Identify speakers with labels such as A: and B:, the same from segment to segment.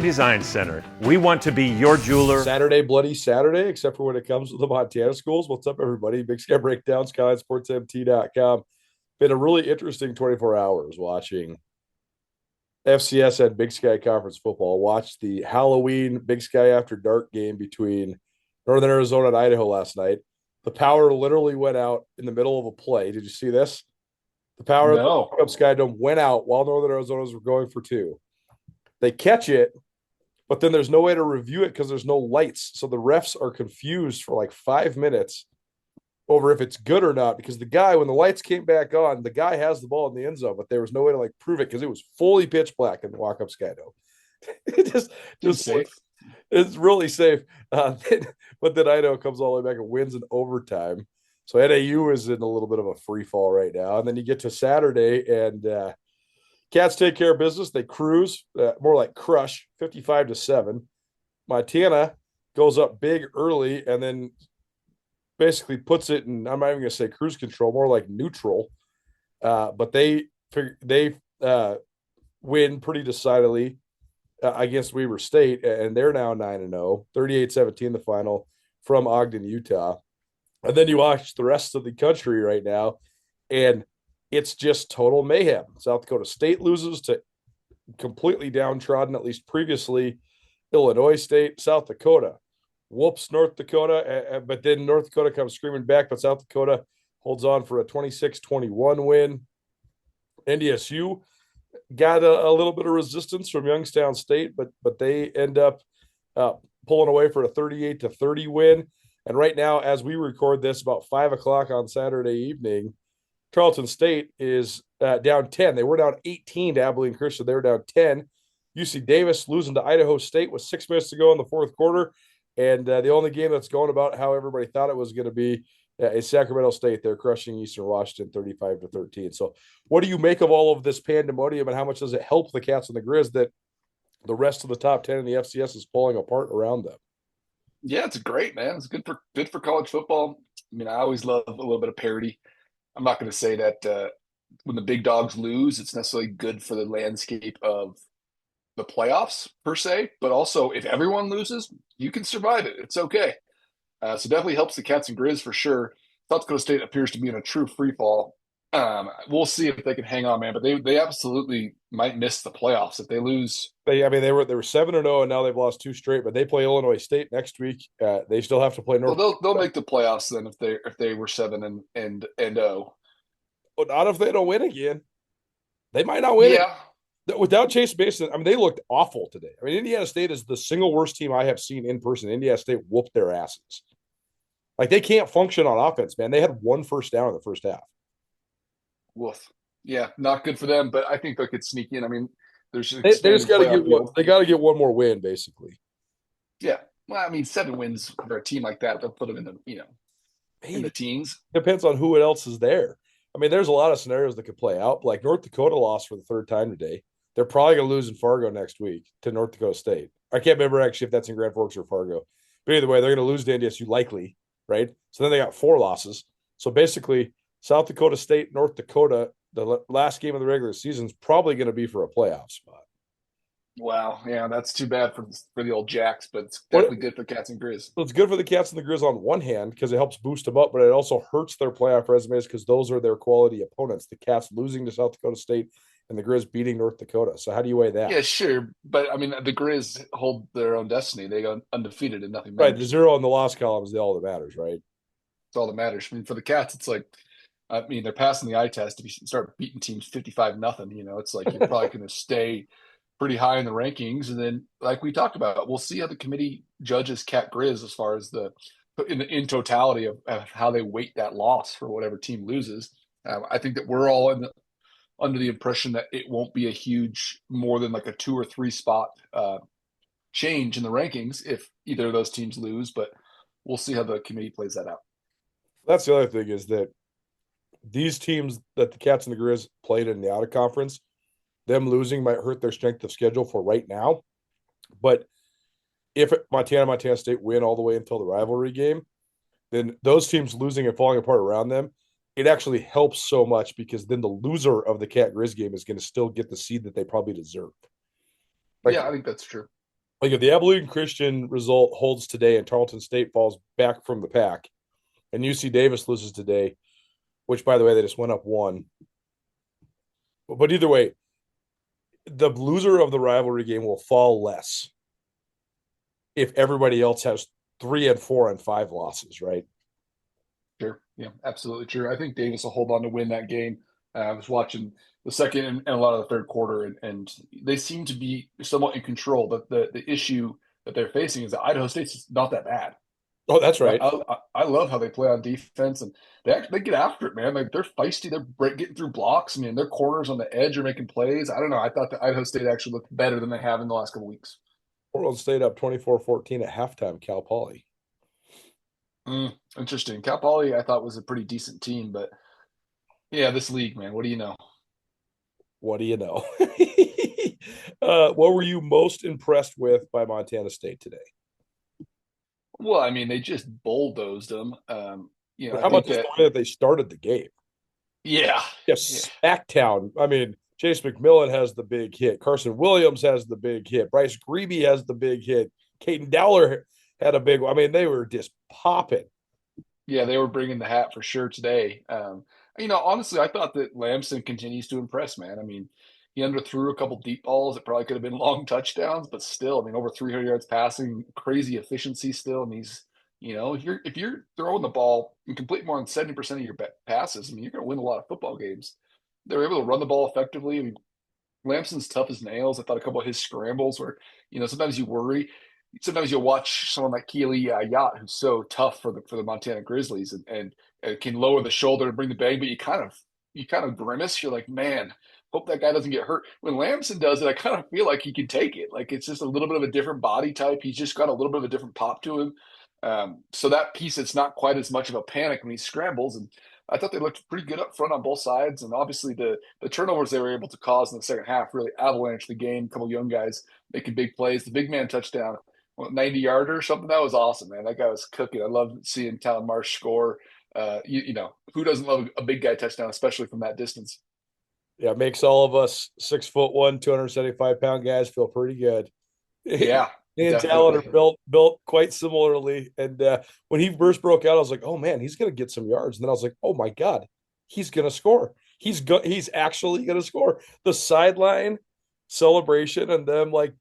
A: Design Center. We want to be your jeweler.
B: Saturday, bloody Saturday, except for when it comes to the Montana schools. What's up, everybody? Big Sky Breakdown, SkylineSportsMT.com. Been a really interesting 24 hours watching FCS and Big Sky Conference football. Watched the Halloween Big Sky After Dark game between Northern Arizona and Idaho last night. The power literally went out in the middle of a play. Did you see this? The power of the Sky Dome went out while Northern Arizona's were going for two. They catch it, but then there's no way to review it because there's no lights. So the refs are confused for like 5 minutes over if it's good or not, because the guy, when the lights came back on, the guy has the ball in the end zone, but there was no way to like prove it because it was fully pitch black in the walk-up Sky Dome. It just safe. It's really safe. But then Idaho comes all the way back and wins in overtime. So NAU is in a little bit of a free fall right now. And then you get to Saturday and Cats take care of business. They cruise, more like crush, 55-7. Montana goes up big early and then basically puts it in, I'm not even going to say cruise control, more like neutral. But they win pretty decidedly against Weber State, and they're now 9-0, 38-17 the final from Ogden, Utah. And then you watch the rest of the country right now, and it's just total mayhem. South Dakota State loses to completely downtrodden, at least previously, Illinois State. South Dakota whoops North Dakota, but then North Dakota comes screaming back, but South Dakota holds on for a 26-21 win. NDSU got a little bit of resistance from Youngstown State, but they end up pulling away for a 38-30 win. And right now, as we record this, about 5 o'clock on Saturday evening, Tarleton State is down 10. They were down 18 to Abilene Christian. They were down 10. UC Davis losing to Idaho State with 6 minutes to go in the fourth quarter. And the only game that's going about how everybody thought it was going to be is Sacramento State. They're crushing Eastern Washington 35-13. So what do you make of all of this pandemonium, and how much does it help the Cats and the Grizz that the rest of the top 10 in the FCS is falling apart around them?
C: Yeah, it's great, man. It's good for college football. I mean, I always love a little bit of parity. I'm not going to say that when the big dogs lose, it's necessarily good for the landscape of the playoffs per se, but also if everyone loses, you can survive it. It's okay. So definitely helps the Cats and Grizz for sure. South Dakota State appears to be in a true free fall. We'll see if they can hang on, man. But they absolutely might miss the playoffs if they lose.
B: They were 7-0 and now they've lost 2 straight. But they play Illinois State next week. They still have to play North.
C: Well, they'll make the playoffs then if they were 7 and 0.
B: But not if they don't win again. They might not win.
C: Yeah.
B: Without Chase Mason, I mean, they looked awful today. I mean, Indiana State is the single worst team I have seen in person. Indiana State whooped their asses. Like, they can't function on offense, man. They had 1 first down in the first half.
C: Woof. Yeah, not good for them, but I think they could sneak in. I mean,
B: they just got to get one. They got to get one more win, basically.
C: Yeah. Well, I mean, 7 wins for a team like that, they'll put them in the in the teens.
B: Depends on who else is there. I mean, there's a lot of scenarios that could play out. Like North Dakota lost for the 3rd time today. They're probably going to lose in Fargo next week to North Dakota State. I can't remember actually if that's in Grand Forks or Fargo. But either way, they're going to lose to NDSU likely, right? So then they got 4 losses. So basically, South Dakota State, North Dakota, the last game of the regular season is probably going to be for a playoff spot.
C: Wow. Yeah, that's too bad for the old Jacks, but it's definitely good for Cats and Grizz.
B: So it's good for the Cats and the Grizz on one hand because it helps boost them up, but it also hurts their playoff resumes because those are their quality opponents. The Cats losing to South Dakota State and the Grizz beating North Dakota. So how do you weigh that?
C: Yeah, sure. But, I mean, the Grizz hold their own destiny. They go undefeated and nothing matters.
B: Right, the 0 in the loss column is all that matters, right?
C: It's all that matters. I mean, for the Cats, it's like, I mean, they're passing the eye test. If you start beating teams 55-0, it's like you're probably going to stay pretty high in the rankings. And then, like we talked about, we'll see how the committee judges Cat Grizz as far as in totality of how they weight that loss for whatever team loses. I think that we're all under the impression that it won't be a huge, more than like a 2 or 3 spot change in the rankings if either of those teams lose, but we'll see how the committee plays that out.
B: That's the other thing is that these teams that the Cats and the Grizz played in the out of conference, them losing might hurt their strength of schedule for right now. But if Montana State win all the way until the rivalry game, then those teams losing and falling apart around them, it actually helps so much because then the loser of the Cat Grizz game is going to still get the seed that they probably deserve.
C: Yeah, I think that's true.
B: Like if the Abilene Christian result holds today and Tarleton State falls back from the pack, and UC Davis loses today, which by the way they just went up one. But either way, the loser of the rivalry game will fall less if everybody else has 3 and 4 and 5 losses, right?
C: Sure. Yeah, absolutely true. I think Davis will hold on to win that game. I was watching the second and a lot of the third quarter, and they seem to be somewhat in control. But the issue that they're facing is that Idaho State's not that bad.
B: Oh, that's right.
C: I love how they play on defense, and they get after it, man. Like they're feisty. They're getting through blocks. I mean, their corners on the edge are making plays. I don't know. I thought that Idaho State actually looked better than they have in the last couple weeks.
B: Portland State up 24-14 at halftime, Cal Poly.
C: Interesting. Cal Poly, I thought was a pretty decent team, but yeah, this league, man. What do you know?
B: What do you know? What were you most impressed with by Montana State today?
C: Well, I mean, they just bulldozed them.
B: How about just the way that they started the game?
C: Yeah.
B: Yes, Smacktown. I mean, Chase McMillan has the big hit. Carson Williams has the big hit. Bryce Grebe has the big hit. Caden Delor had a big one. I mean, they were just popping.
C: Yeah, they were bringing the hat for sure today. Honestly, I thought that Lamson continues to impress, man. I mean, he underthrew a couple deep balls that probably could have been long touchdowns, but still, I mean, over 300 yards passing, crazy efficiency still. And if you're throwing the ball and complete more than 70% of your passes, I mean, you're going to win a lot of football games. They were able to run the ball effectively. I mean, Lamson's tough as nails. I thought a couple of his scrambles were, sometimes you worry. Sometimes you'll watch someone like Keely Yacht, who's so tough for the Montana Grizzlies and can lower the shoulder and bring the bang, but you kind of grimace. You're like, man, hope that guy doesn't get hurt. When Lamson does it, I kind of feel like he can take it. Like it's just a little bit of a different body type. He's just got a little bit of a different pop to him. So that piece, it's not quite as much of a panic when he scrambles. And I thought they looked pretty good up front on both sides. And obviously the turnovers they were able to cause in the second half really avalanched the game. A couple young guys making big plays. The big man touchdown, 90-yarder or something. That was awesome, man. That guy was cooking. I love seeing Talon Marsh score. Who doesn't love a big guy touchdown, especially from that distance?
B: Yeah, it makes all of us 6'1", 275-pound guys feel pretty good.
C: Yeah.
B: Me and Talon are built quite similarly. And when he first broke out, I was like, oh man, he's gonna get some yards. And then I was like, oh my God, he's gonna score. He's actually gonna score. The sideline celebration and them like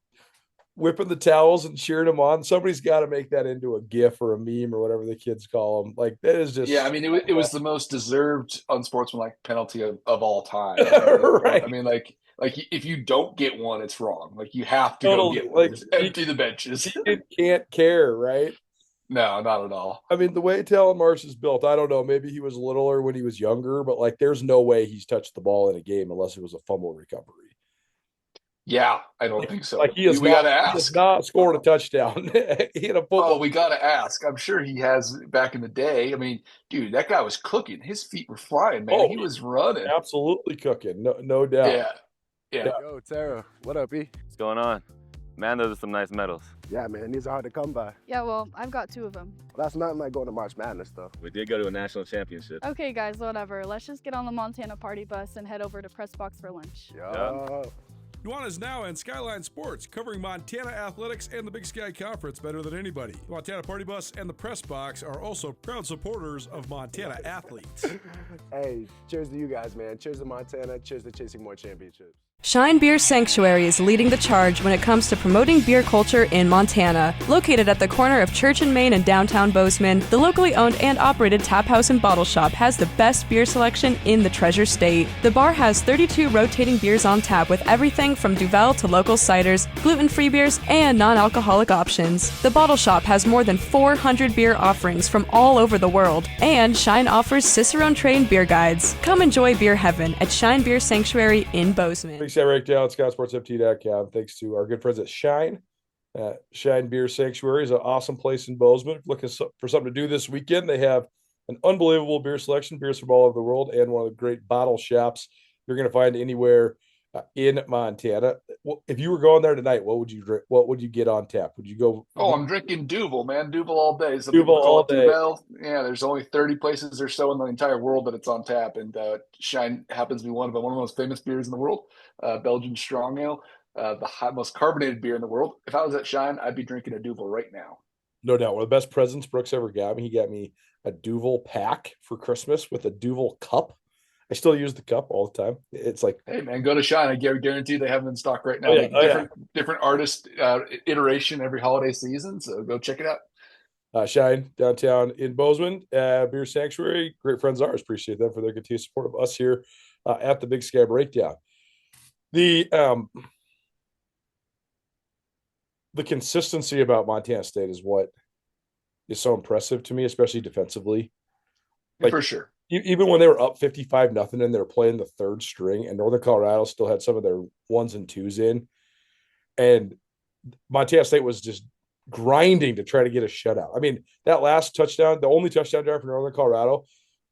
B: whipping the towels and cheering him on. Somebody's got to make that into a GIF or a meme or whatever the kids call them. Like that is just.
C: Yeah, I mean, it was the most deserved unsportsmanlike penalty of all time.
B: Right.
C: I mean, like if you don't get one, it's wrong. Like you have to go get one. Like, empty the benches.
B: He can't care, right?
C: No, not at all.
B: I mean, the way Talon Marsh is built, I don't know. Maybe he was littler when he was younger, but like, there's no way he's touched the ball in a game unless it was a fumble recovery.
C: Yeah, I don't think so.
B: Like we got to ask. He has not scored a touchdown. He had a football.
C: Oh, we got to ask. I'm sure he has back in the day. I mean, dude, that guy was cooking. His feet were flying, man. He was running.
B: Absolutely cooking. No doubt.
C: Yeah.
D: Yo, Tara, what up, E?
E: What's going on? Man, those are some nice medals.
D: Yeah, man, these are hard to come by.
F: Yeah, well, I've got 2 of them.
D: Well, that's nothing like going to March Madness, though.
E: We did go to a national championship.
F: Okay, guys, whatever. Let's just get on the Montana party bus and head over to Press Box for lunch.
D: Yo.
G: Nuanez now and Skyline Sports, covering Montana athletics and the Big Sky Conference better than anybody. The Montana Party Bus and the Press Box are also proud supporters of Montana athletes.
D: Hey, cheers to you guys, man. Cheers to Montana. Cheers to chasing more championships.
H: Shine Beer Sanctuary is leading the charge when it comes to promoting beer culture in Montana. Located at the corner of Church and Main and downtown Bozeman, the locally owned and operated tap house and bottle shop has the best beer selection in the Treasure State. The bar has 32 rotating beers on tap with everything from Duvel to local ciders, gluten-free beers, and non-alcoholic options. The bottle shop has more than 400 beer offerings from all over the world, and Shine offers Cicerone-trained beer guides. Come enjoy beer heaven at Shine Beer Sanctuary in Bozeman.
B: Big Sky Breakdown, SkySportsMT.com. Thanks to our good friends at Shine. Shine Beer Sanctuary is an awesome place in Bozeman. Looking for something to do this weekend. They have an unbelievable beer selection, beers from all over the world, and one of the great bottle shops you're going to find anywhere in Montana. If you were going there tonight, what would you drink? What would you get on tap? Would you go?
C: Oh, I'm drinking Duvel, man. Duvel all day.
B: Duvel all day.
C: Duvel. Yeah, there's only 30 places or so in the entire world that it's on tap, and Shine happens to be one of the most famous beers in the world. Belgian strong ale. most carbonated beer in the world. If I was at Shine, I'd be drinking a Duvel right now.
B: No doubt. One of the best presents Brooks ever got me. He got me a Duvel pack for Christmas with a Duvel cup. I still use the cup all the time. It's like,
C: hey man, go to Shine. I guarantee they have them in stock right now.
B: Oh, yeah.
C: Like different artist iteration every holiday season. So go check it out.
B: Shine downtown in Bozeman, Beer Sanctuary. Great friends of ours. Appreciate them for their continued support of us here at the Big Sky Breakdown. The consistency about Montana State is what is so impressive to me, especially defensively. Like,
C: for sure.
B: Even when they were up 55-0 and they were playing the third string, and Northern Colorado still had some of their ones and twos in, and Montana State was just grinding to try to get a shutout. I mean, that last touchdown, the only touchdown drive for Northern Colorado,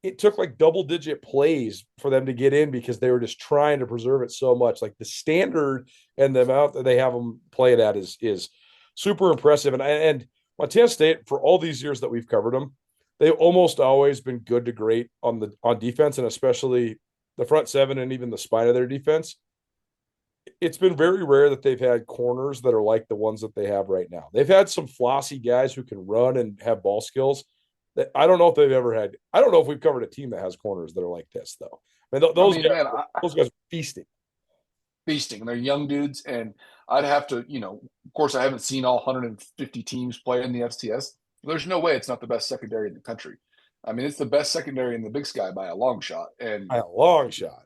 B: it took like double-digit plays for them to get in because they were just trying to preserve it so much. Like the standard and the amount that they have them play it at is super impressive. And Montana State, for all these years that we've covered them, they've almost always been good to great on defense, and especially the front seven and even the spine of their defense. It's been very rare that they've had corners that are like the ones that they have right now. They've had some flossy guys who can run and have ball skills that I don't know if they've ever had. I don't know if we've covered a team that has corners that are like this, though. I mean, those guys are feasting.
C: Feasting. They're young dudes, and I'd have to, of course, I haven't seen all 150 teams play in the FCS. There's no way it's not the best secondary in the country. I mean, it's the best secondary in the Big Sky by a long shot. And
B: by a long shot.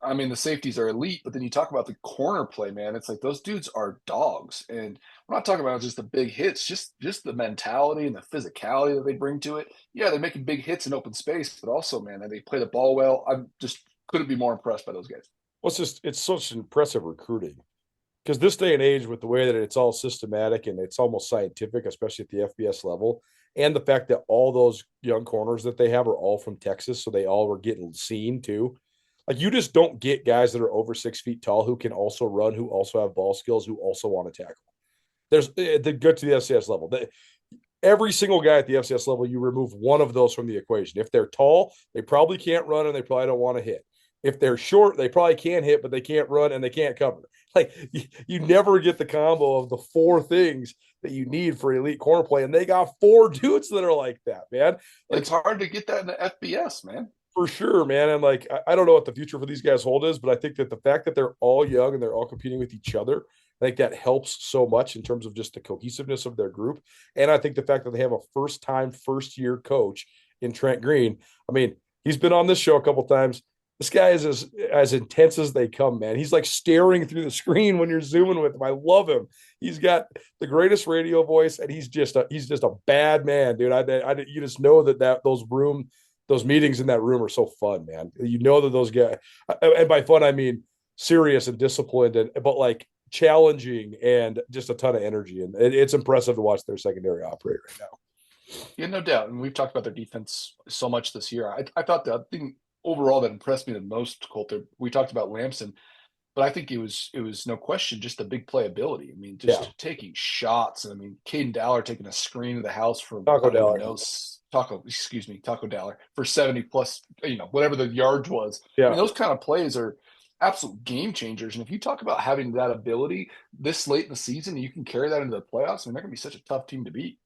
C: I mean, the safeties are elite, but then you talk about the corner play, man. It's like those dudes are dogs. And we're not talking about just the big hits, just the mentality and the physicality that they bring to it. Yeah, they're making big hits in open space, but also, man, they play the ball well. I'm just couldn't be more impressed by those guys.
B: Well, it's such impressive recruiting. Because this day and age, with the way that it's all systematic and it's almost scientific, especially at the FBS level, and the fact that all those young corners that they have are all from Texas, so they all were getting seen too. Like, you just don't get guys that are over 6 feet tall who can also run, who also have ball skills, who also want to tackle. They go to the FCS level. Every single guy at the FCS level, you remove one of those from the equation. If they're tall, they probably can't run and they probably don't want to hit. If they're short, they probably can hit, but they can't run and they can't cover. Like, you never get the combo of the four things that you need for elite corner play, and they got four dudes that are like that, man. Like,
C: it's hard to get that in the FBS, man.
B: For sure, man. And like, I don't know what the future for these guys hold is, but I think that the fact that they're all young and they're all competing with each other, I think that helps so much in terms of just the cohesiveness of their group. And I think the fact that they have a first-year coach in Trent Green. I mean, he's been on this show a couple times. This guy is as intense as they come, man. He's like staring through the screen when you're zooming with him. I love him. He's got the greatest radio voice, and he's just a bad man, dude. You just know that those meetings in that room are so fun, man. You know that those guys, and by fun I mean serious and disciplined, but like challenging and just a ton of energy. And it's impressive to watch their secondary operate right now.
C: Yeah, no doubt. And we've talked about their defense so much this year. I thought the thing overall that impressed me the most, Colter, we talked about Lamson, but I think it was no question just the big playability. I mean, just taking shots. I mean, Caden Delor taking a screen to the house from Taco Delor for 70 plus, whatever the yards was.
B: Yeah.
C: I mean, those kind of plays are absolute game changers. And if you talk about having that ability this late in the season, you can carry that into the playoffs. I mean, they're going to be such a tough team to beat.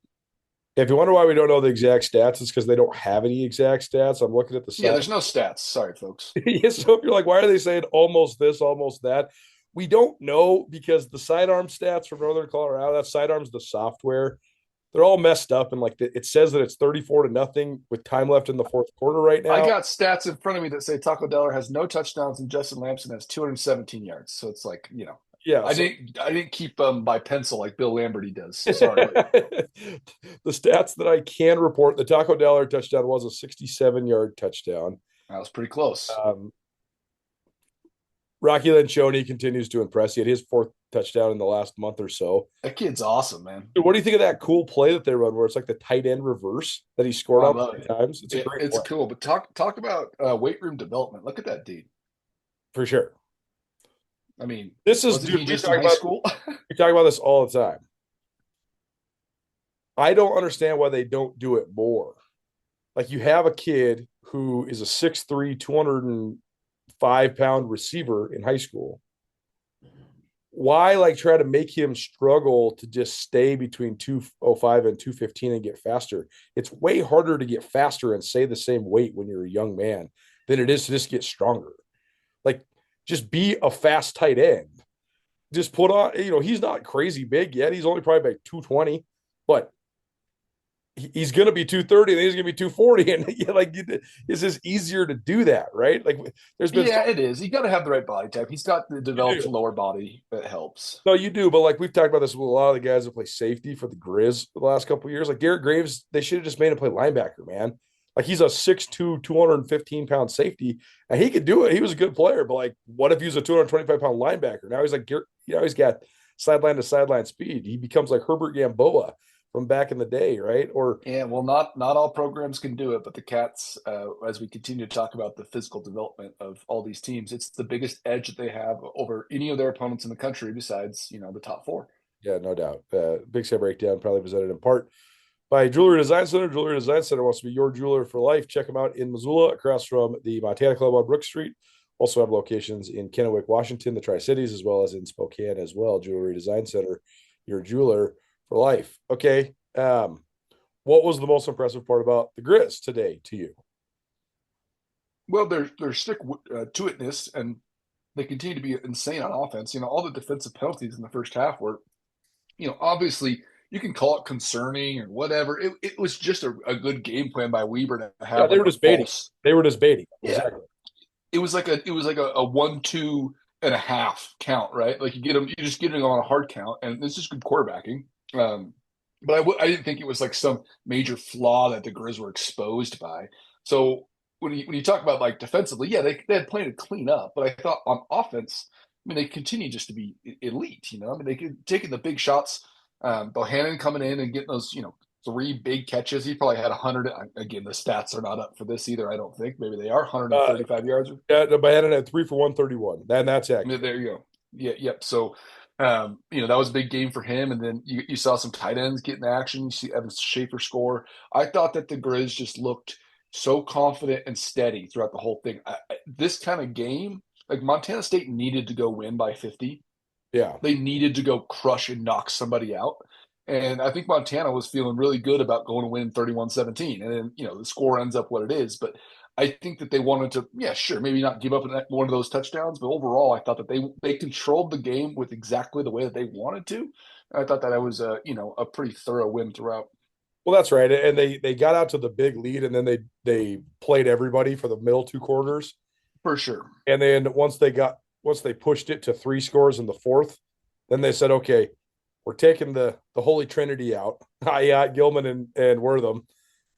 B: If you wonder why we don't know the exact stats, it's because they don't have any exact stats. I'm looking at the stats.
C: Yeah, there's no stats. Sorry, folks.
B: Yeah, so if you're like, why are they saying almost this, almost that? We don't know because the sidearm stats from Northern Colorado, that sidearm's the software. They're all messed up, and like it says that it's 34-0 with time left in the fourth quarter right now.
C: I got stats in front of me that say Taco Delor has no touchdowns and Justin Lamson has 217 yards. So it's like,
B: Yeah,
C: I didn't keep by pencil like Bill Lamberty does. Sorry.
B: The stats that I can report: the Taco Delor touchdown was a 67-yard touchdown.
C: That was pretty close.
B: Rocky Lencioni continues to impress. He had his fourth touchdown in the last month or so.
C: That kid's awesome, man.
B: Dude, what do you think of that cool play that they run where it's like the tight end reverse that he scored on 3 times? It's a great play.
C: Cool. But talk about weight room development. Look at that dude.
B: For sure.
C: I mean,
B: this is
C: dude, we talk about school.
B: We talk about this all the time. I don't understand why they don't do it more. Like, you have a kid who is a 6'3", 205-pound receiver in high school. why like try to make him struggle to just stay between 205 and 215 and get faster? It's way harder to get faster and stay the same weight when you're a young man than it is to just get stronger. Like, just be a fast tight end. Just put on, he's not crazy big yet. He's only probably like 220, but he's going to be 230 and then he's going to be 240. And like, it's just easier to do that, right? Like, there's been,
C: it is. You got to have the right body type. He's got the developed lower body that helps.
B: No, you do. But like, we've talked about this with a lot of the guys that play safety for the Grizz the last couple of years. Like Garrett Graves, they should have just made him play linebacker, man. Like, he's a 6'2", 215-pound safety, and he could do it. He was a good player, but like, what if he was a 225-pound linebacker? Now he's like, he's got sideline to sideline speed. He becomes like Herbert Gamboa from back in the day, right? Or
C: not all programs can do it, but the Cats, as we continue to talk about the physical development of all these teams, it's the biggest edge that they have over any of their opponents in the country besides, the top four.
B: Yeah, no doubt. Big Sky Breakdown probably presented in part by Jewelry Design Center. Jewelry Design Center wants to be your jeweler for life. Check them out in Missoula, across from the Montana Club on Brook Street. Also have locations in Kennewick, Washington, the Tri-Cities, as well as in Spokane as well. Jewelry Design Center, your jeweler for life. Okay. What was the most impressive part about the Grizz today to you?
C: Well, they're stick to itness, and they continue to be insane on offense. All the defensive penalties in the first half were, obviously you can call it concerning or whatever. It was just a good game plan by Weber to have.
B: Yeah, they were just baiting. They were just baiting.
C: Yeah.
B: Exactly.
C: It was like a 1-2.5 count, right? Like you just get it on a hard count, and it's just good quarterbacking. But I didn't think it was like some major flaw that the Grizz were exposed by. So when you talk about like defensively, yeah, they had plenty to clean up. But I thought on offense, they continue just to be elite. They could taking the big shots. Bohannon coming in and getting those, 3 big catches. He probably had 100. Again, the stats are not up for this either, I don't think. Maybe they are 135 yards.
B: Yeah, Bohannon had 3 for 131. That's accurate.
C: There you go. Yeah, yep. So, that was a big game for him. And then you saw some tight ends get in action. You see Evan Schaefer score. I thought that the Grizz just looked so confident and steady throughout the whole thing. This kind of game, like Montana State needed to go win by 50.
B: Yeah.
C: They needed to go crush and knock somebody out. And I think Montana was feeling really good about going to win 31-17. And then, the score ends up what it is. But I think that they wanted to, maybe not give up one of those touchdowns. But overall, I thought that they controlled the game with exactly the way that they wanted to. And I thought that was a pretty thorough win throughout.
B: Well, that's right. And they got out to the big lead, and then they played everybody for the middle 2 quarters.
C: For sure.
B: And then once they pushed it to 3 scores in the fourth, then they said, okay, we're taking the Holy Trinity out, Gilman and Wortham,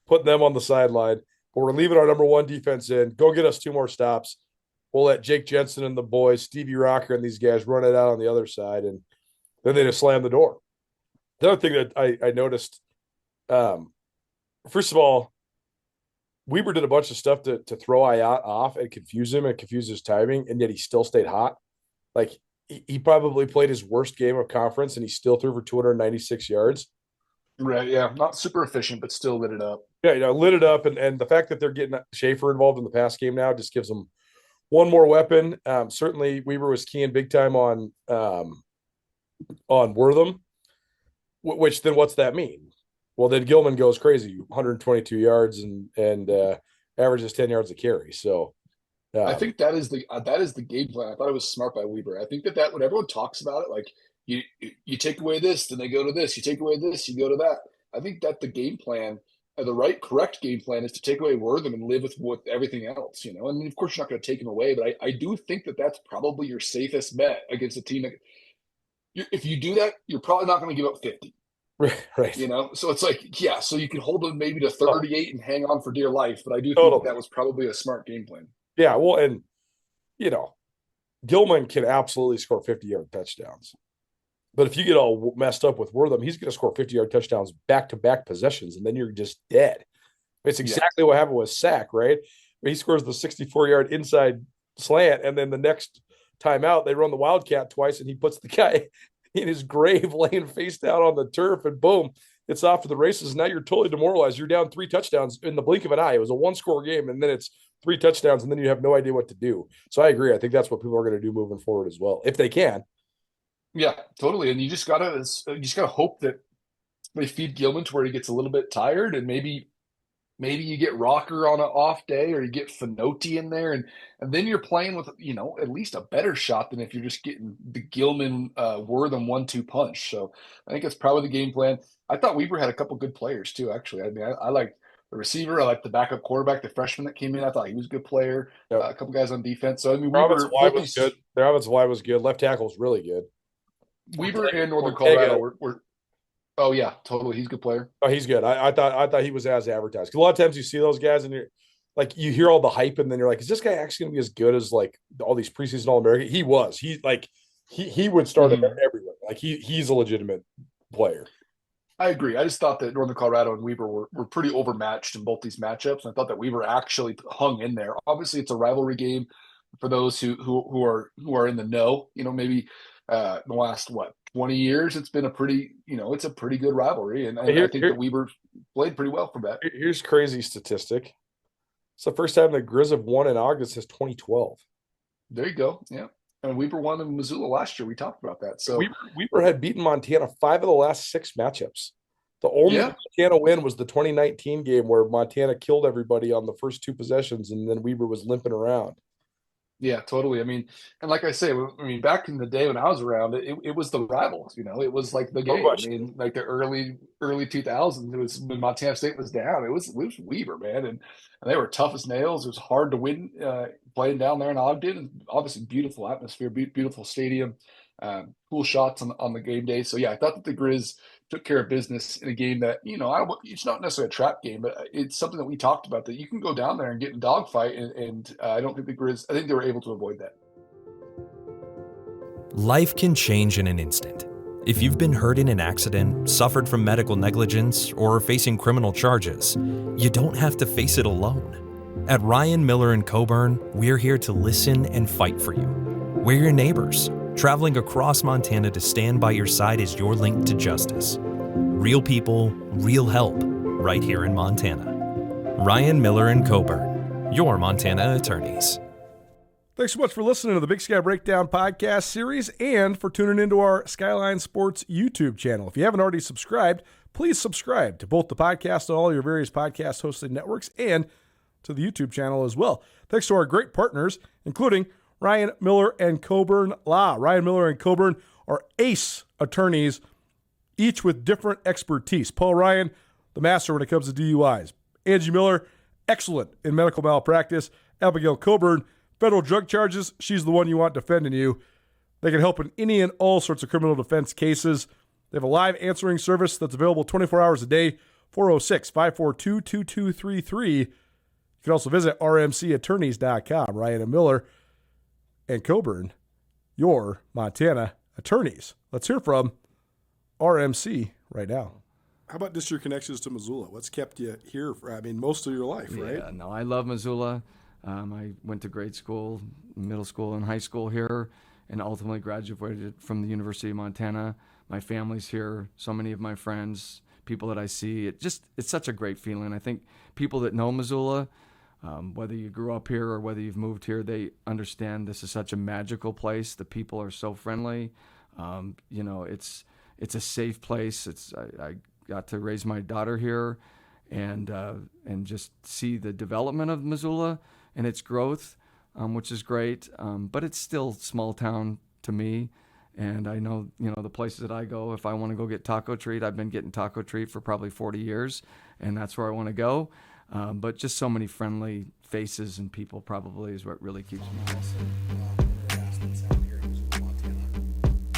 B: putting them on the sideline. But we're leaving our number 1 defense in. Go get us 2 more stops. We'll let Jake Jensen and the boys, Stevie Rocker and these guys run it out on the other side. And then they just slammed the door. The other thing that I noticed, first of all, Weber did a bunch of stuff to throw Ayat off and confuse him and confuse his timing, and yet he still stayed hot. Like, he probably played his worst game of conference, and he still threw for 296 yards.
C: Right, yeah. Not super efficient, but still lit it up.
B: Yeah, lit it up, and the fact that they're getting Schaefer involved in the pass game now just gives them one more weapon. Certainly, Weber was keying big time on Wortham, which then what's that mean? Well, then Gilman goes crazy, 122 yards and averages 10 yards a carry. So
C: I think that is the game plan. I thought it was smart by Weber. I think that when everyone talks about it, like you take away this, then they go to this. You take away this, you go to that. I think that the game plan, the correct game plan, is to take away Wortham and live with everything else. And of course you're not going to take him away, but I do think that that's probably your safest bet against a team that, if you do that, you're probably not going to give up 50.
B: Right.
C: So it's like, so you can hold them maybe to 38 and hang on for dear life. But I do think that was probably a smart game plan.
B: Yeah. Well, and, Gilman can absolutely score 50-yard touchdowns. But if you get all messed up with Wortham, he's going to score 50-yard touchdowns back-to-back possessions, and then you're just dead. It's exactly what happened with Sack, right? He scores the 64-yard inside slant, and then the next time out, they run the Wildcat twice, and he puts the guy in his grave laying face down on the turf, and boom, it's off to the races. Now you're totally demoralized. You're down 3 touchdowns in the blink of an eye. It was a 1-score game, and then it's 3 touchdowns, and then you have no idea what to do. So I agree. I think that's what people are going to do moving forward as well, if they can.
C: Yeah, totally. And you just gotta hope that they feed Gilman to where he gets a little bit tired, and maybe you get Rocker on an off day, or you get Finotti in there, and then you're playing with, at least a better shot than if you're just getting the Gilman Wortham 1-2 punch. So I think that's probably the game plan. I thought Weber had a couple good players too, actually. I mean, I like the receiver, I like the backup quarterback, the freshman that came in. I thought he was a good player.
B: Yep.
C: A couple guys on defense. So I mean,
B: Their offensive line
C: both
B: was good. Their offensive line was good. Left tackle was really good.
C: Weber and Northern
B: Ortega.
C: Colorado were. Oh yeah, totally. He's a good player.
B: Oh, he's good. I thought he was as advertised. 'Cause a lot of times you see those guys and you're like, you hear all the hype, and then you're like, is this guy actually going to be as good as like all these preseason All American? He was. He would start everywhere. Like he's a legitimate player.
C: I agree. I just thought that Northern Colorado and Weber were pretty overmatched in both these matchups. And I thought that Weber actually hung in there. Obviously, it's a rivalry game for those who are in the know. Maybe the last 20 years, it's been a pretty good rivalry, and I think that Weber played pretty well for that.
B: Here's crazy statistic. It's the first time the Grizz have won in August since 2012.
C: There you go. Yeah. And Weber won in Missoula last year. We talked about that. So
B: Weber had beaten Montana 5 of the last 6 matchups. The only Montana win was the 2019 game where Montana killed everybody on the first 2 possessions, and then Weber was limping around.
C: Yeah, totally. I mean, and like I say, back in the day when I was around, it was the rivals. It was like the game. I mean, like the early 2000s, it was when Montana State was down. It was Weber, man, and they were tough as nails. It was hard to win playing down there in Ogden. And obviously, beautiful atmosphere, beautiful stadium, cool shots on the game day. So yeah, I thought that the Grizz took care of business in a game that, it's not necessarily a trap game, but it's something that we talked about, that you can go down there and get in a dogfight. And I don't think the Grizz, I think they were able to avoid that.
I: Life can change in an instant. If you've been hurt in an accident, suffered from medical negligence, or are facing criminal charges, you don't have to face it alone. At Ryan Miller & Coburn, we're here to listen and fight for you. We're your neighbors, traveling across Montana to stand by your side as your link to justice. Real people, real help, right here in Montana. Ryan Miller & Coburn, your Montana attorneys.
G: Thanks so much for listening to the Big Sky Breakdown podcast series and for tuning into our Skyline Sports YouTube channel. If you haven't already subscribed, please subscribe to both the podcast and all your various podcast hosting networks, and to the YouTube channel as well. Thanks to our great partners, including Ryan Miller & Coburn Law. Ryan Miller & Coburn are ace attorneys, each with different expertise. Paul Ryan, the master when it comes to DUIs. Angie Miller, excellent in medical malpractice. Abigail Coburn, federal drug charges. She's the one you want defending you. They can help in any and all sorts of criminal defense cases. They have a live answering service that's available 24 hours a day, 406-542-2233. You can also visit rmcattorneys.com. Ryan and Miller and Coburn, your Montana attorneys. Let's hear from RMC right now. How about just your connections to Missoula? What's kept you here for, most of your life, right?
J: Yeah, no, I love Missoula. I went to grade school, middle school, and high school here, and ultimately graduated from the University of Montana. My family's here, so many of my friends, people that I see. It's such a great feeling. I think people that know Missoula, whether you grew up here or whether you've moved here, they understand this is such a magical place. The people are so friendly. It's a safe place. I got to raise my daughter here, and just see the development of Missoula and its growth, which is great. But it's still small town to me. And I know, the places that I go, if I want to go get taco treat, I've been getting taco treat for probably 40 years, and that's where I want to go. But just so many friendly faces and people probably is what really keeps me.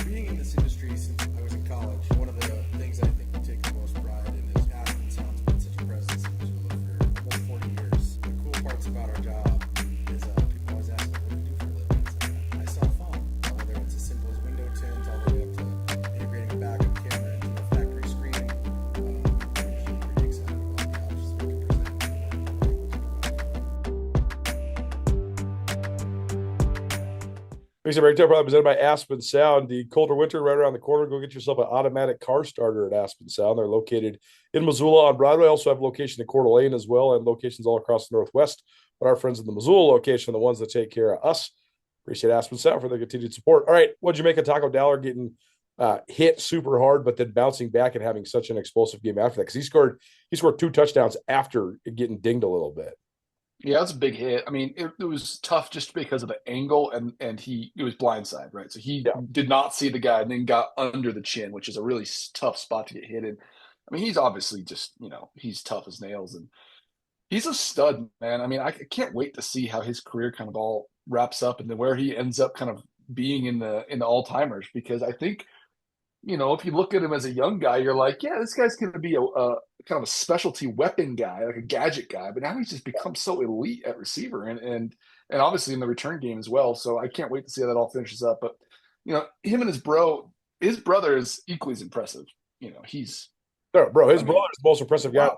K: Being in this industry since I was in college, one of the things I think we take the most pride in is Aspen Sound's been such a presence in Missoula for almost 40 years. The cool parts about our job is people always ask me, what do you do for a living? I sell phone, whether it's as simple as window tint all the way up to integrating a backup camera into a factory screen. I'm usually pretty excited about the options we can present.
B: Big Sky Breakdown probably presented by Aspen Sound. The colder winter right around the corner. Go get yourself an automatic car starter at Aspen Sound. They're located in Missoula on Broadway. Also have a location in Coeur d'Alene as well, and locations all across the Northwest. But our friends in the Missoula location are the ones that take care of us. Appreciate Aspen Sound for the continued support. All right, what'd you make of Taco Delor getting hit super hard, but then bouncing back and having such an explosive game after that? Because he scored 2 touchdowns after getting dinged a little bit.
C: Yeah, that's a big hit. I mean, it was tough just because of the angle, and it was blindside, right? So he did not see the guy and then got under the chin, which is a really tough spot to get hit in. I mean, he's obviously just, he's tough as nails, and he's a stud, man. I mean, I can't wait to see how his career kind of all wraps up and then where he ends up kind of being in the all-timers, because I think, if you look at him as a young guy, you're like, yeah, this guy's going to be a kind of a specialty weapon guy, like a gadget guy. But now he's just become so elite at receiver and obviously in the return game as well. So I can't wait to see how that all finishes up. But, him and his brother is equally as impressive. His
B: brother is the most impressive guy.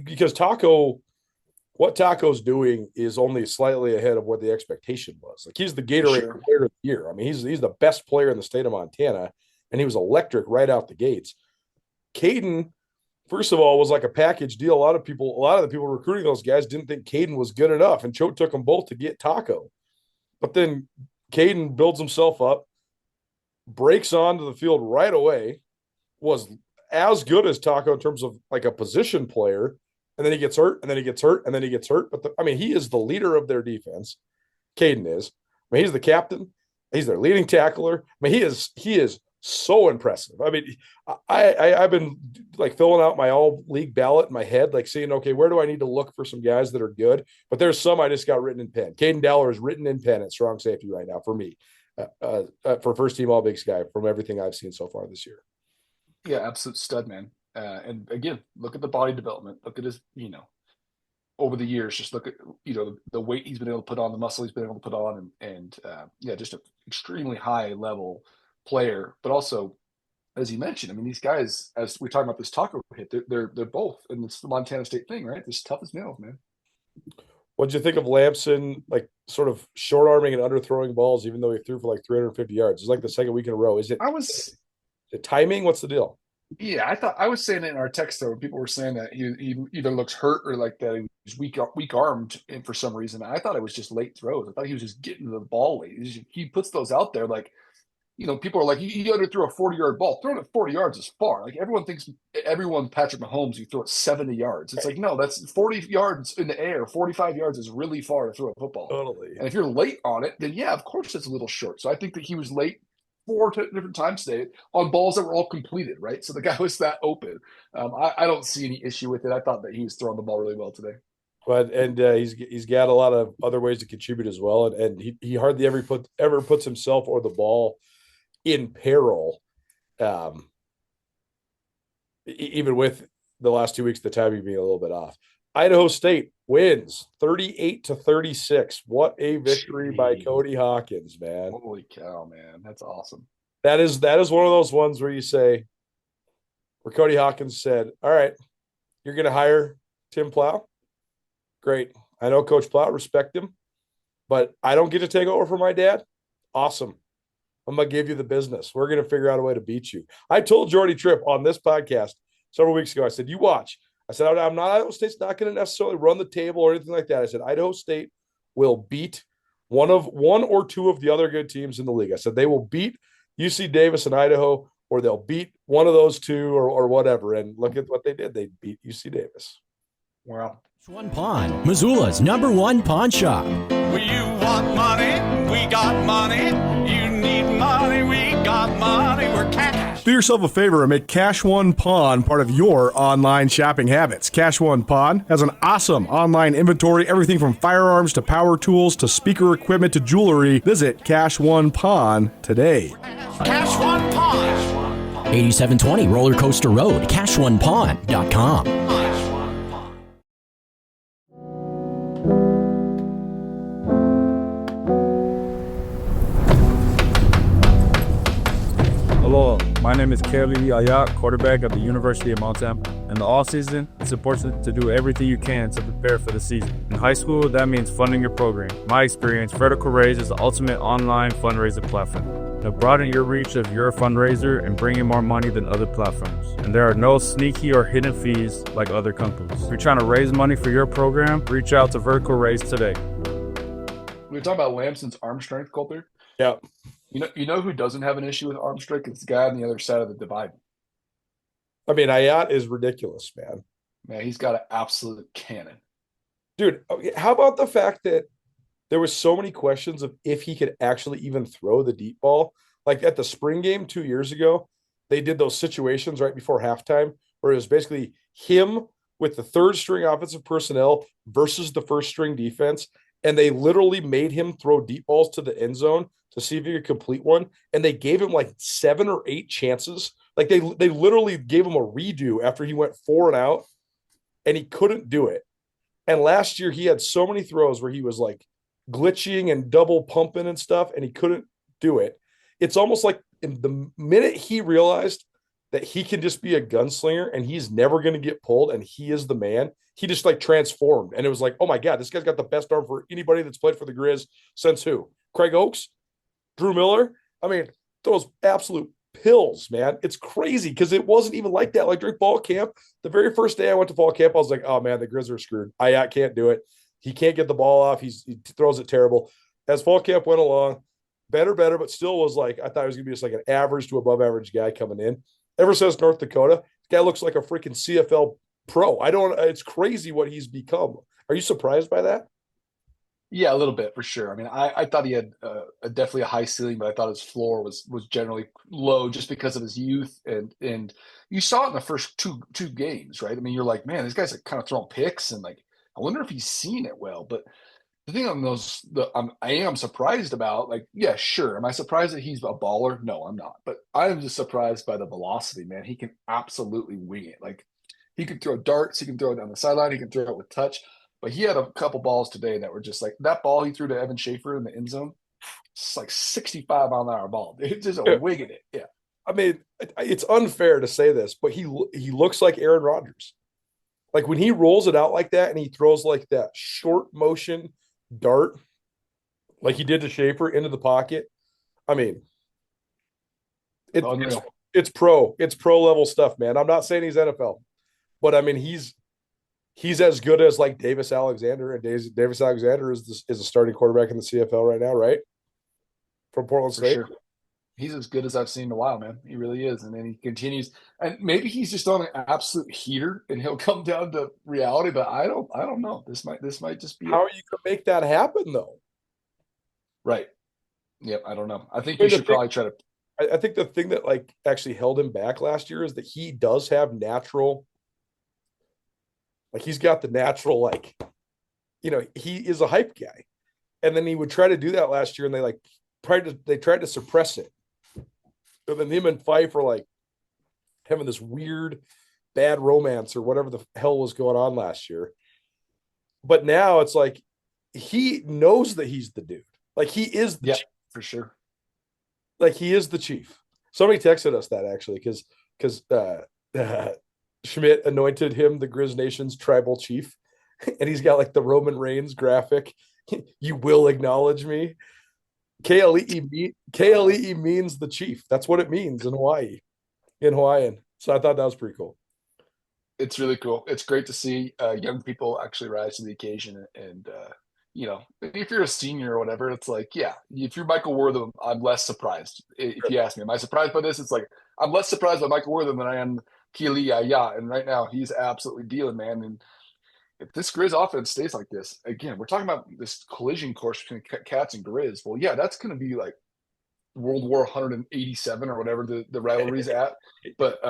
B: Because what Taco's doing is only slightly ahead of what the expectation was. Like, he's the Gatorade Player of the Year. I mean, he's the best player in the state of Montana, and he was electric right out the gates. Caden, first of all, was like a package deal. A lot of the people recruiting those guys didn't think Caden was good enough, and Choate took them both to get Taco. But then Caden builds himself up, breaks onto the field right away, was as good as Taco in terms of like a position player. And then he gets hurt, and then he gets hurt, and then he gets hurt. But he is the leader of their defense. Caden is. I mean, he's the captain. He's their leading tackler. I mean, he is so impressive. I mean, I've been like filling out my all league ballot in my head, like seeing, okay, where do I need to look for some guys that are good? But there's some I just got written in pen. Caden Delor is written in pen at strong safety right now for me, for first team All Big Sky from everything I've seen so far this year.
C: Yeah, absolute stud, man. And again, look at the body development. Look at his, over the years, just look at, the weight he's been able to put on, the muscle he's been able to put on, and just an extremely high level player. But also, as you mentioned, I mean, these guys, as we're talking about this Taco hit, they're both, and it's the Montana State thing, right? This tough as nails, man.
B: What'd you think of Lampson, like sort of short arming and underthrowing balls, even though he threw for like 350 yards? It's like the second week in a row. Is it timing? What's the deal?
C: Yeah, I was saying it in our text though. People were saying that he either looks hurt or like that he's weak armed for some reason. I thought it was just late throws. I thought he was just getting the ball late. He puts those out there like, people are like, he underthrew a 40-yard ball. Throwing it 40 yards is far. Like everyone Patrick Mahomes, you throw it 70 yards. It's like, no, that's 40 yards in the air. 45 yards is really far to throw a football.
B: Totally.
C: And if you're late on it, then yeah, of course it's a little short. So I think that he was late 4 different times today on balls that were all completed, right? So the guy was that open. I don't see any issue with it. I thought that he was throwing the ball really well today.
B: But he's got a lot of other ways to contribute as well, and he hardly ever puts himself or the ball in peril. Even with the last 2 weeks, the timing being a little bit off. Idaho State wins 38-36. What a victory by Cody Hawkins, man.
C: Holy cow, man. That's awesome.
B: That is one of those ones where you say, where Cody Hawkins said, all right, you're going to hire Tim Plow? Great. I know Coach Plow, respect him, but I don't get to take over for my dad? Awesome. I'm going to give you the business. We're going to figure out a way to beat you. I told Jordy Tripp on this podcast several weeks ago, I said, you watch. I said, Idaho State's not going to necessarily run the table or anything like that. I said, Idaho State will beat one or two of the other good teams in the league. I said, they will beat UC Davis and Idaho, or they'll beat one of those two or whatever. And look at what they did. They beat UC Davis.
C: Wow.
L: One Pawn, Missoula's #1 pawn shop.
M: You want money? We got money. You need money? We got money. We're cash.
G: Do yourself a favor and make Cash One Pawn part of your online shopping habits. Cash One Pawn has an awesome online inventory, everything from firearms to power tools to speaker equipment to jewelry. Visit Cash One Pawn today.
M: Cash One Pawn.
L: 8720 Roller Coaster Road, CashOnePawn.com.
N: Hello, my name is Kelly Ayat, quarterback at the University of Montana. In the off-season, it's important to do everything you can to prepare for the season. In high school, that means funding your program. In my experience, Vertical Raise is the ultimate online fundraiser platform. They'll broaden your reach of your fundraiser and bring in more money than other platforms. And there are no sneaky or hidden fees like other companies. If you're trying to raise money for your program, reach out to Vertical Raise today.
C: We were talking about Lamson's arm strength, Colter.
B: Yeah.
C: You know who doesn't have an issue with arm strength? It's the guy on the other side of the divide.
B: I mean, Ayat is ridiculous, man.
C: Man, he's got an absolute cannon.
B: Dude, how about the fact that there was so many questions of if he could actually even throw the deep ball? Like at the spring game 2 years ago, they did those situations right before halftime where it was basically him with the third string offensive personnel versus the first string defense. And they literally made him throw deep balls to the end zone to see if he could complete one. And they gave him like 7 or 8 chances. Like they literally gave him a redo after he went 4 and out, and he couldn't do it. And last year he had so many throws where he was like glitching and double pumping and stuff, and he couldn't do it. It's almost like in the minute he realized that he can just be a gunslinger and he's never going to get pulled and he is the man, he just like transformed. And it was like, oh my God, this guy's got the best arm for anybody that's played for the Grizz since who? Craig Oakes? Drew Miller? I mean, those absolute pills, man. It's crazy because it wasn't even like that. Like during fall camp, the very first day I went to fall camp, I was like, oh man, the Grizz are screwed. I can't do it. He can't get the ball off. He throws it terrible. As fall camp went along, better, but still was like, I thought he was going to be just like an average to above average guy coming in. Ever since North Dakota, this guy looks like a freaking CFL pro. It's crazy what he's become. Are you surprised by that?
C: Yeah, a little bit for sure. I mean, I thought he had definitely a high ceiling, but I thought his floor was generally low just because of his youth, and you saw it in the first two games, right? I mean, you're like, man, this guy's like kind of throwing picks, and like, I wonder if he's seen it well. But the thing on those, I am surprised about, like, yeah, sure. Am I surprised that he's a baller? No, I'm not. But I am just surprised by the velocity, man. He can absolutely wing it. Like, he can throw darts, he can throw it down the sideline, he can throw it with touch. But he had a couple balls today that were just like that ball he threw to Evan Schaefer in the end zone. It's like 65-mile-an-hour ball. It's just a wigging it. Yeah.
B: I mean, it's unfair to say this, but he looks like Aaron Rodgers. Like when he rolls it out like that and he throws like that short motion dart, like he did to Schaefer into the pocket. I mean, it's pro level stuff, man. I'm not saying he's NFL, but I mean, he's as good as like Davis Alexander, and Davis Alexander is a starting quarterback in the CFL right now, right? From Portland State. Sure.
C: He's as good as I've seen in a while, man. He really is. And then he continues, and maybe he's just on an absolute heater and he'll come down to reality, but I don't know. This might just be
B: how you could make that happen though.
C: Right. Yep. I don't know. I think you should probably try to.
B: I think the thing that like actually held him back last year is that he does have natural. Like he's got the natural, like, you know, he is a hype guy. And then he would try to do that last year and they tried to suppress it. And then him and Fife were like having this weird bad romance or whatever the hell was going on last year. But now it's like he knows that he's the dude. Like he is the chief.
C: For sure.
B: Like he is the chief. Somebody texted us that actually because Schmidt anointed him the Grizz Nation's tribal chief, and he's got like the Roman Reigns graphic. You will acknowledge me. KLEE means the chief. That's what it means in Hawaiian. So I thought that was pretty cool.
C: It's really cool. It's great to see young people actually rise to the occasion. And you know, if you're a senior or whatever, it's like, yeah, if you're Michael Wortham, I'm less surprised. If you ask me, am I surprised by this? It's like, I'm less surprised by Michael Wortham than I am Keely Ayat, and right now he's absolutely dealing, man. And if this Grizz offense stays like this, again, we're talking about this collision course between Cats and Grizz. Well, yeah, that's going to be like World War 187 or whatever the rivalry's at. But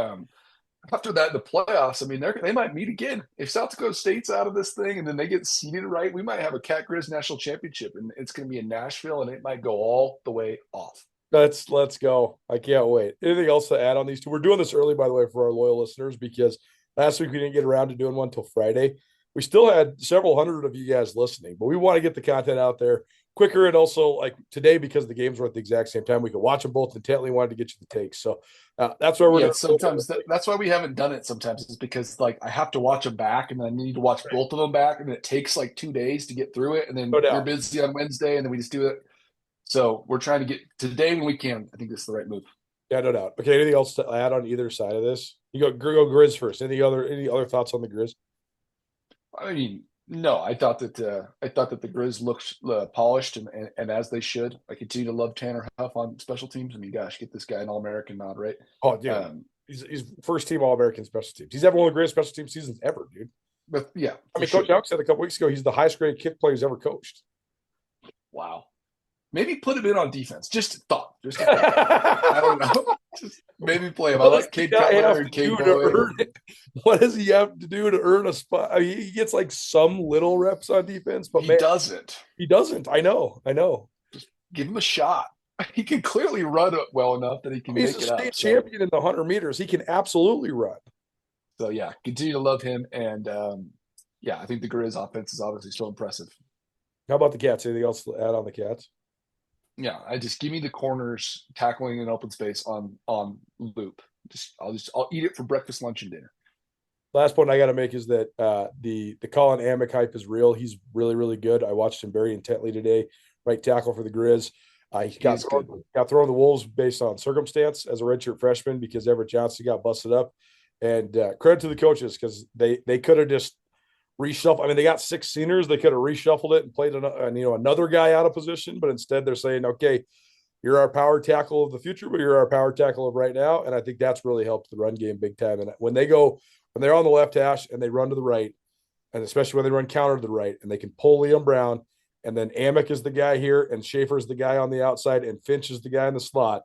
C: after that, the playoffs, I mean, they might meet again. If South Dakota State's out of this thing and then they get seeded right, we might have a Cat Grizz national championship, and it's going to be in Nashville, and it might go all the way off.
B: Let's go. I can't wait. Anything else to add on these two? We're doing this early, by the way, for our loyal listeners, because last week we didn't get around to doing one until Friday. We still had several hundred of you guys listening, but we want to get the content out there quicker. And also, like today, because the games were at the exact same time, we could watch them both intently. Wanted to get you the takes. So that's why we're
C: sometimes that's why we haven't done it sometimes, is because like I have to watch them back, and then I need to watch both of them back, and it takes like 2 days to get through it. And then you're busy on Wednesday, and then we just do it. So we're trying to get today when we can. I think this is the right move.
B: Yeah, no doubt. Okay, anything else to add on either side of this? You go Grizz first. Any other thoughts on the Grizz?
C: I mean, No, I thought that the Grizz looked polished and as they should. I continue to love Tanner Huff on special teams. I mean, gosh, get this guy an All-American nod, right?
B: Oh, yeah. He's first team All-American special teams. He's having one of the greatest special team seasons ever, dude.
C: But yeah,
B: I mean, Coach Elk said a couple weeks ago he's the highest graded kick player he's ever coached.
C: Wow. Maybe put him in on defense. Just a thought. I don't know. Just maybe play him. I like Cade Cutler and Cade Boyd.
B: What does he have to do to earn a spot? I mean, he gets like some little reps on defense, but
C: he doesn't.
B: He doesn't. I know.
C: Just give him a shot. He can clearly run it well enough that he can make it up.
B: He's a state champion in the 100 meters. He can absolutely run.
C: So, yeah, continue to love him. And, I think the Grizz offense is obviously still impressive.
B: How about the Cats? Anything else to add on the Cats?
C: Yeah, give me the corners tackling in open space on loop. I'll eat it for breakfast, lunch, and dinner.
B: Last point I got to make is that the Colin Amick hype is real. He's really, really good. I watched him very intently today. Right tackle for the Grizz. He got thrown to the Wolves based on circumstance as a redshirt freshman because Everett Johnson got busted up. And credit to the coaches because they could have just reshuffled. I mean, they got 6 seniors. They could have reshuffled it and played another guy out of position. But instead, they're saying, "Okay, you're our power tackle of the future, but you're our power tackle of right now." And I think that's really helped the run game big time. And when they're on the left hash and they run to the right, and especially when they run counter to the right, and they can pull Liam Brown. And then Amick is the guy here, and Schaefer's the guy on the outside, and Finch is the guy in the slot.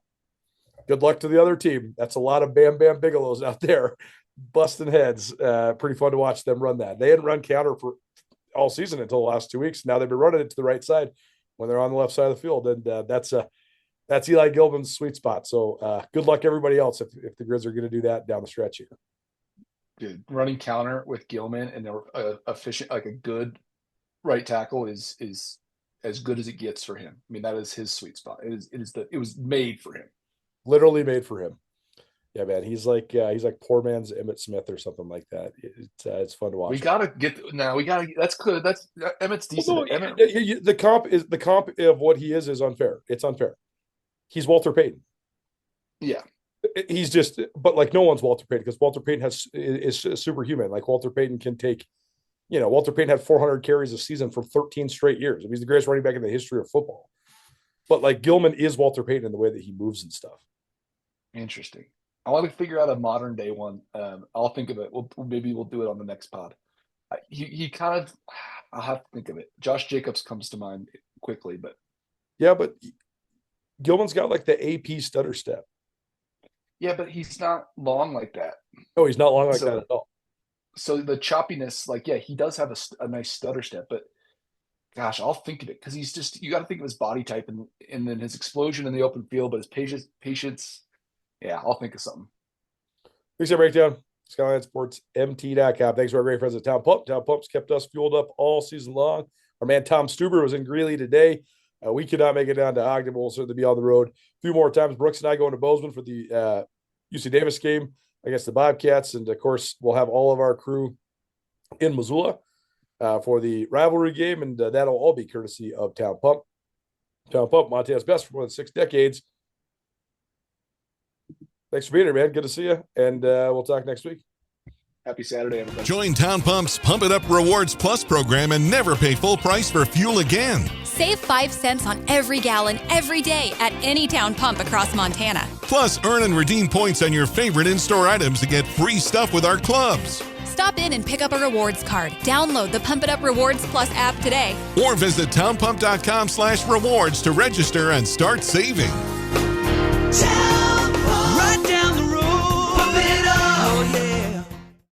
B: Good luck to the other team. That's a lot of Bam Bam Bigelows out there busting heads. Pretty fun to watch them run that. They hadn't run counter for all season until the last 2 weeks. Now they've been running it to the right side when they're on the left side of the field, and that's Eli Gilman's sweet spot. So good luck everybody else if the Grizz are going to do that down the stretch here.
C: Dude, running counter with Gilman and they're efficient, like a good right tackle is as good as it gets for him. I mean, that is his sweet spot. It was made for him.
B: Literally made for him. Yeah, man. He's like poor man's Emmitt Smith or something like that. It's fun to watch.
C: That's good. Emmett's decent.
B: The comp of what he is unfair. It's unfair. He's Walter Payton.
C: Yeah.
B: He's just, but like no one's Walter Payton because Walter Payton is superhuman. Like Walter Payton can take, Walter Payton had 400 carries a season for 13 straight years. I mean, he's the greatest running back in the history of football. But like Gilman is Walter Payton in the way that he moves and stuff.
C: Interesting. I want to figure out a modern day one. I'll think of it. Maybe we'll do it on the next pod. I'll have to think of it. Josh Jacobs comes to mind quickly, but
B: Gilman's got like the AP stutter step.
C: Yeah, but he's not long like that.
B: No, he's not long like that at all.
C: So the choppiness, he does have a nice stutter step, but gosh, I'll think of it because he's just, you got to think of his body type and then his explosion in the open field, but his patience. Yeah, I'll think of something.
B: Thanks for breakdown. SkylineSportsMT.com. Thanks to our great friends at Town Pump. Town Pump's kept us fueled up all season long. Our man Tom Stuber was in Greeley today. We could not make it down to Ogden, but we'll certainly be on the road a few more times. Brooks and I going to Bozeman for the UC Davis game against the Bobcats. And, of course, we'll have all of our crew in Missoula for the rivalry game, and that'll all be courtesy of Town Pump. Town Pump, Montana's best for more than 6 decades. Thanks for being here, man. Good to see you, and we'll talk next week.
C: Happy Saturday, everybody.
O: Join Town Pump's Pump It Up Rewards Plus program and never pay full price for fuel again.
P: Save 5 cents on every gallon every day at any Town Pump across Montana.
O: Plus, earn and redeem points on your favorite in-store items to get free stuff with our clubs.
P: Stop in and pick up a rewards card. Download the Pump It Up Rewards Plus app today.
O: Or visit townpump.com/rewards to register and start saving.